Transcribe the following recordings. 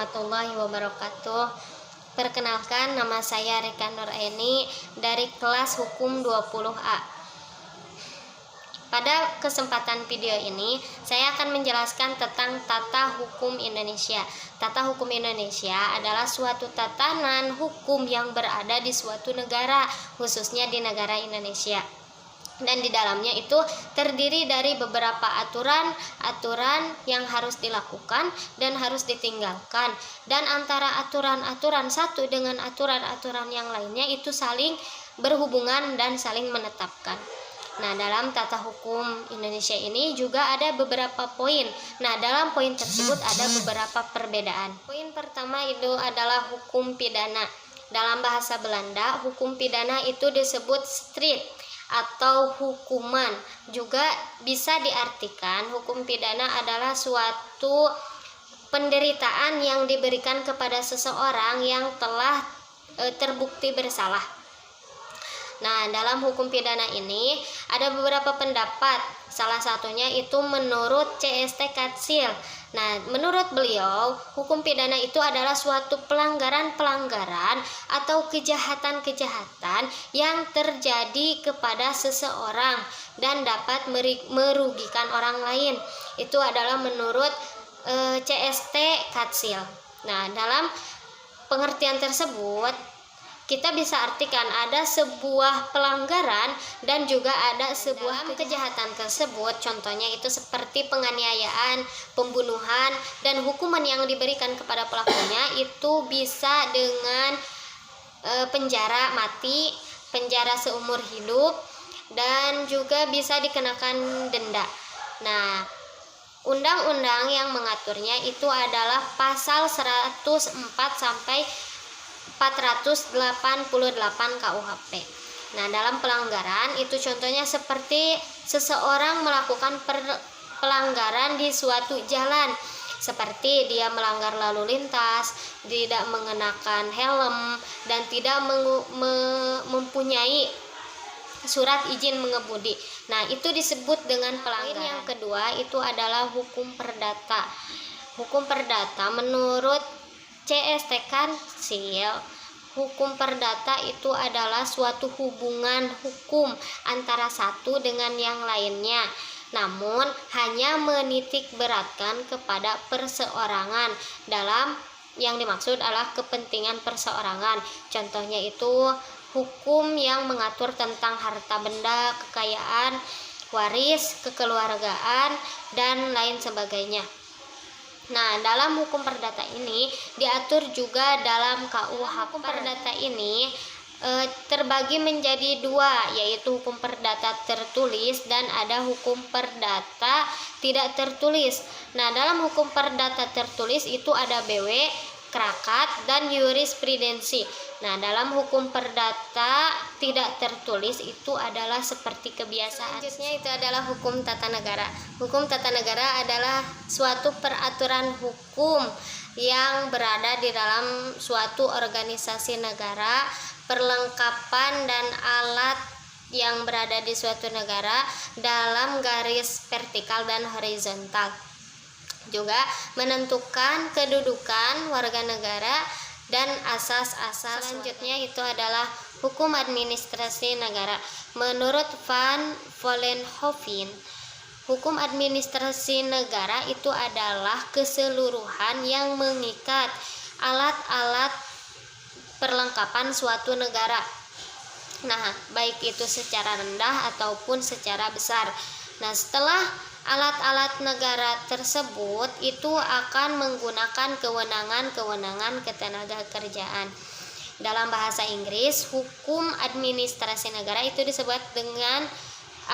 warahmatullahi wabarakatuh. Perkenalkan, nama saya Rika Nuraini dari kelas Hukum 20A. Pada kesempatan video ini, saya akan menjelaskan tentang tata hukum Indonesia. Tata hukum Indonesia adalah suatu tatanan hukum yang berada di suatu negara, khususnya di negara Indonesia. Dan di dalamnya itu terdiri dari beberapa aturan yang harus dilakukan dan harus ditinggalkan, dan antara aturan-aturan satu dengan aturan-aturan yang lainnya itu saling berhubungan dan saling menetapkan. Nah, dalam tata hukum Indonesia ini juga ada beberapa poin. Nah, dalam poin tersebut ada beberapa perbedaan. Poin pertama itu adalah hukum pidana. Dalam bahasa Belanda, hukum pidana itu disebut strafrecht atau hukuman. Juga bisa diartikan hukum pidana adalah suatu penderitaan yang diberikan kepada seseorang yang telah terbukti bersalah. Nah, dalam hukum pidana ini ada beberapa pendapat. Salah satunya itu menurut C.S.T. Katzil. Nah, menurut beliau, hukum pidana itu adalah suatu pelanggaran-pelanggaran atau kejahatan-kejahatan yang terjadi kepada seseorang dan dapat merugikan orang lain. Itu adalah menurut C.S.T. Katzil. Nah, dalam pengertian tersebut, kita bisa artikan ada sebuah pelanggaran dan juga ada sebuah kejahatan tersebut. Contohnya itu seperti penganiayaan, pembunuhan, dan hukuman yang diberikan kepada pelakunya itu bisa dengan penjara mati, penjara seumur hidup, dan juga bisa dikenakan denda. Nah, undang-undang yang mengaturnya itu adalah pasal 104 sampai 488 KUHP. Nah, dalam pelanggaran itu contohnya seperti seseorang melakukan pelanggaran di suatu jalan, seperti dia melanggar lalu lintas, tidak mengenakan helm, dan tidak mempunyai surat izin mengemudi. Nah, itu disebut dengan pelanggaran. Yang kedua itu adalah hukum perdata. Hukum perdata menurut C.S.T. Katzil, hukum perdata itu adalah suatu hubungan hukum antara satu dengan yang lainnya, namun hanya menitik beratkan kepada perseorangan. Dalam yang dimaksud adalah kepentingan perseorangan. Contohnya itu hukum yang mengatur tentang harta benda, kekayaan, waris, kekeluargaan, dan lain sebagainya. Nah, dalam hukum perdata ini diatur juga dalam KUHP. Hukum perdata ini terbagi menjadi dua, yaitu hukum perdata tertulis dan ada hukum perdata tidak tertulis. Nah, dalam hukum perdata tertulis itu ada BW, krakat, dan jurisprudensi. Nah, dalam hukum perdata tidak tertulis itu adalah seperti kebiasaan. Selanjutnya itu adalah hukum tata negara. Hukum tata negara adalah suatu peraturan hukum yang berada di dalam suatu organisasi negara, perlengkapan dan alat yang berada di suatu negara dalam garis vertikal dan horizontal. Juga menentukan kedudukan warga negara dan asas-asas. Selanjutnya itu adalah hukum administrasi negara. Menurut Van Vollenhoven, hukum administrasi negara itu adalah keseluruhan yang mengikat alat-alat perlengkapan suatu negara. Nah, baik itu secara rendah ataupun secara besar. Nah, setelah alat-alat negara tersebut itu akan menggunakan kewenangan-kewenangan ketenagakerjaan. Dalam bahasa Inggris, hukum administrasi negara itu disebut dengan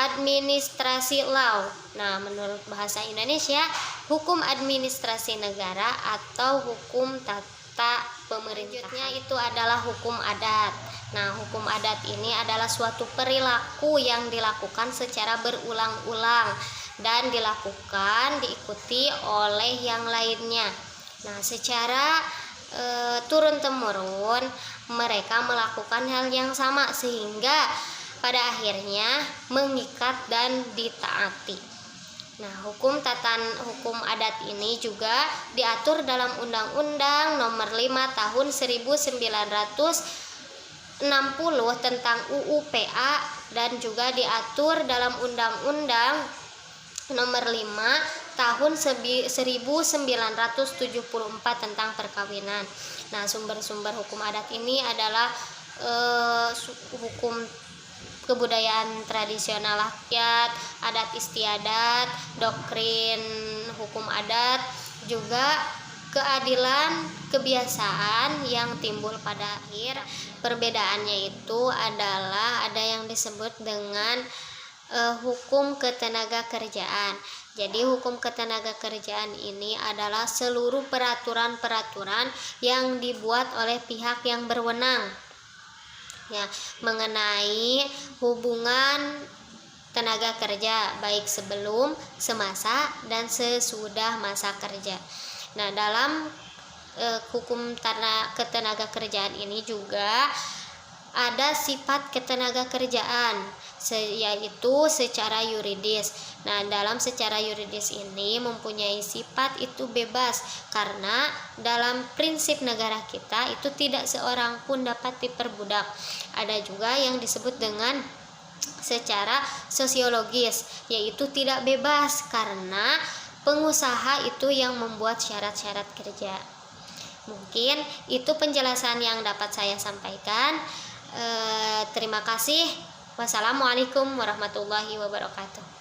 administrasi law. Nah, menurut bahasa Indonesia, hukum administrasi negara atau hukum tata pemerintahan. Selanjutnya itu adalah hukum adat. Nah, hukum adat ini adalah suatu perilaku yang dilakukan secara berulang-ulang dan diikuti oleh yang lainnya. Nah, secara turun-temurun mereka melakukan hal yang sama sehingga pada akhirnya mengikat dan ditaati. Nah, hukum adat ini juga diatur dalam Undang-Undang Nomor 5 Tahun 1960 tentang UU PA, dan juga diatur dalam Undang-Undang Nomor 5 Tahun 1974 tentang perkawinan. Nah, sumber-sumber hukum adat ini adalah hukum kebudayaan tradisional rakyat, adat istiadat, doktrin hukum adat, juga keadilan kebiasaan yang timbul pada akhir. Perbedaannya itu adalah ada yang disebut dengan hukum ketenaga kerjaan. Jadi hukum ketenaga kerjaan ini adalah seluruh peraturan-peraturan yang dibuat oleh pihak yang berwenang, ya, mengenai hubungan tenaga kerja baik sebelum, semasa, dan sesudah masa kerja. Nah, dalam hukum ketenaga kerjaan ini juga ada sifat ketenaga kerjaan, yaitu secara yuridis. Nah, dalam secara yuridis ini mempunyai sifat itu bebas, karena dalam prinsip negara kita itu tidak seorang pun dapat diperbudak. Ada juga yang disebut dengan secara sosiologis, yaitu tidak bebas karena pengusaha itu yang membuat syarat-syarat kerja. Mungkin itu penjelasan yang dapat saya sampaikan. Terima kasih. Wassalamualaikum warahmatullahi wabarakatuh.